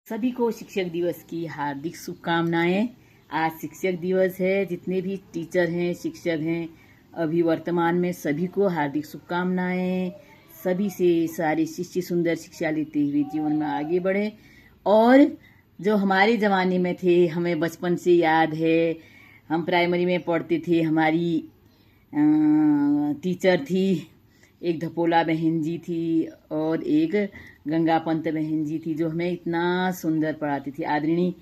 सभी को शिक्षक दिवस की हार्दिक शुभकामनाएं। आज शिक्षक दिवस है। जितने भी टीचर हैं, शिक्षक हैं अभी वर्तमान में, सभी को हार्दिक शुभकामनाएं। सभी से सारी शिष्य सुंदर शिक्षा लेते हुए जीवन में आगे बढ़े। और जो हमारे ज़माने में थे, हमें बचपन से याद है, हम प्राइमरी में पढ़ते थे, हमारी टीचर थी, एक धपोला बहन जी थी और एक गंगा पंत बहन जी थी, जो हमें इतना सुंदर पढ़ाती थी। आदरणीय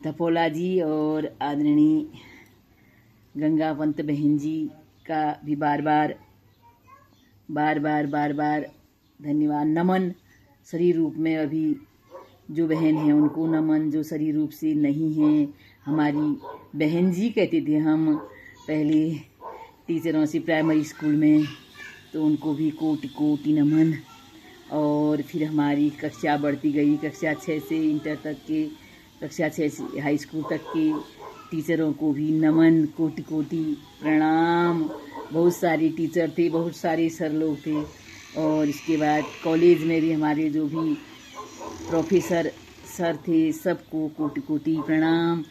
धपोला जी और आदरणीय गंगा पंत बहन जी का भी बार बार धन्यवाद, नमन। शरीर रूप में अभी जो बहन हैं उनको नमन, जो शरीर रूप से नहीं हैं। हमारी बहन जी कहते थे हम पहले टीचरों से प्राइमरी स्कूल में, तो उनको भी कोटि कोटि नमन। और फिर हमारी कक्षा बढ़ती गई, कक्षा 6 से इंटर तक के, कक्षा 6 से हाई स्कूल तक के टीचरों को भी नमन, कोटि कोटि प्रणाम। बहुत सारे टीचर थे, बहुत सारे सर लोग थे। और इसके बाद कॉलेज में भी हमारे जो भी प्रोफेसर सर थे, सबको कोटि कोटि प्रणाम।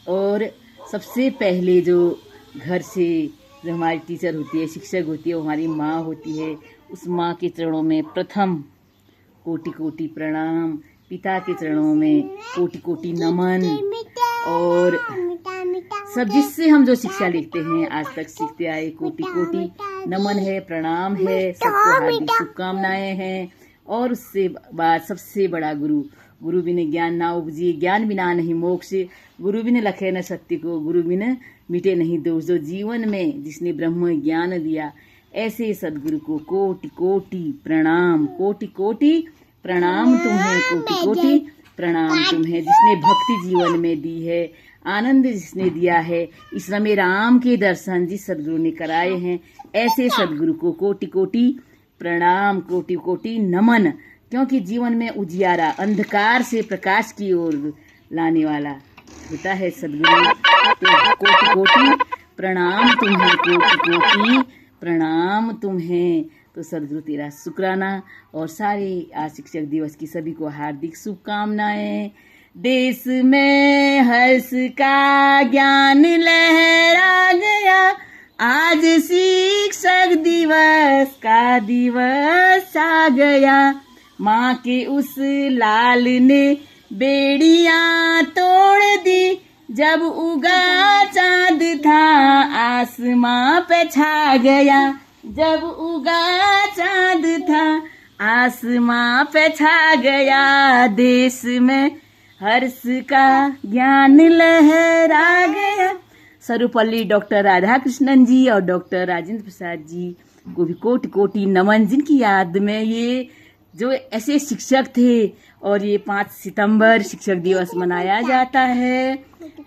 और सबसे पहले जो घर से जो हमारी टीचर होती है, शिक्षक होती है, वो हमारी माँ होती है। उस माँ के चरणों में प्रथम कोटि कोटि प्रणाम, पिता के चरणों में कोटि कोटि नमन। और सब जिससे हम जो शिक्षा लेते हैं, आज तक सीखते आए, कोटि कोटि नमन है, प्रणाम है, सबको हार्दिक शुभकामनाएं हैं। और उससे बाद सबसे बड़ा गुरु बिन ज्ञान ना उपजे, ज्ञान बिना नहीं मोक्ष, गुरु बिन लखे न सत्य को, गुरु बिन मिटे नहीं दोष। जो जीवन में जिसने ब्रह्म ज्ञान दिया, ऐसे सदगुरु को कोटि कोटि प्रणाम। कोटि कोटि प्रणाम तुम्हें, कोटि कोटि प्रणाम तुम्हें, जिसने भक्ति जीवन में दी है, आनंद जिसने दिया है, इस समय राम के दर्शन जिस सदगुरु ने कराए हैं, ऐसे सदगुरु को कोटि कोटि प्रणाम, कोटि कोटि नमन। क्योंकि जीवन में उजियारा, अंधकार से प्रकाश की ओर लाने वाला होता है सदगुरु। तो कोटि कोटि प्रणाम तुम्हें, कोटि कोटि प्रणाम तुम्हें। तो सदगुरु तेरा शुक्राना। और सारे आज शिक्षक दिवस की सभी को हार्दिक शुभकामनाएं। देश में हर्ष का ज्ञान लहरा गया, आज शिक्षक दिवस का दिवस आ गया। माँ के उस लाल ने बेड़ियां तोड़ दी, जब उगा चांद था आसमां पे छा गया। जब उगा चांद था आसमां पे छा गया। देश में हर्ष का ज्ञान लहरा गया। सर्वपल्ली डॉक्टर राधा कृष्णन जी और डॉक्टर राजेंद्र प्रसाद जी को भी कोटि कोटि नमन, जिनकी याद में ये जो ऐसे शिक्षक थे। और ये 5 सितंबर शिक्षक दिवस मनाया जाता है।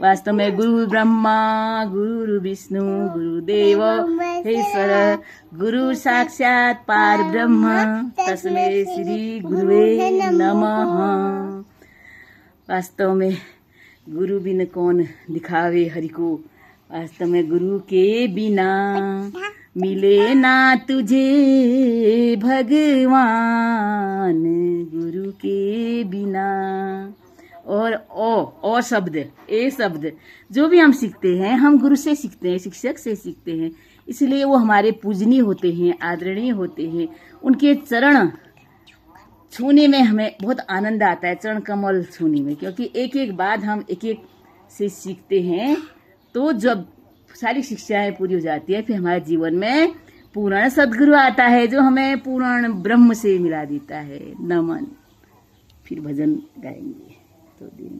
वास्तव में गुरु ब्रह्मा गुरु विष्णु गुरुदेव महेश्वर, गुरु साक्षात पार ब्रह्म, तस्मै श्री गुरुवे नमः। वास्तव में गुरु बिन कौन दिखावे हरि को, वास्तव में गुरु के बिना मिले ना तुझे भगवान, गुरु के बिना। और शब्द, ए शब्द जो भी हम सीखते हैं, हम गुरु से सीखते हैं, शिक्षक से सीखते हैं। इसलिए वो हमारे पूजनीय होते हैं, आदरणीय होते हैं। उनके चरण छूने में हमें बहुत आनंद आता है, चरण कमल छूने में। क्योंकि एक एक बात हम एक एक से सीखते हैं, तो जब सारी शिक्षाएं पूरी हो जाती है, फिर हमारे जीवन में पूर्ण सदगुरु आता है, जो हमें पूर्ण ब्रह्म से मिला देता है। नमन। फिर भजन गाएंगे तो दिन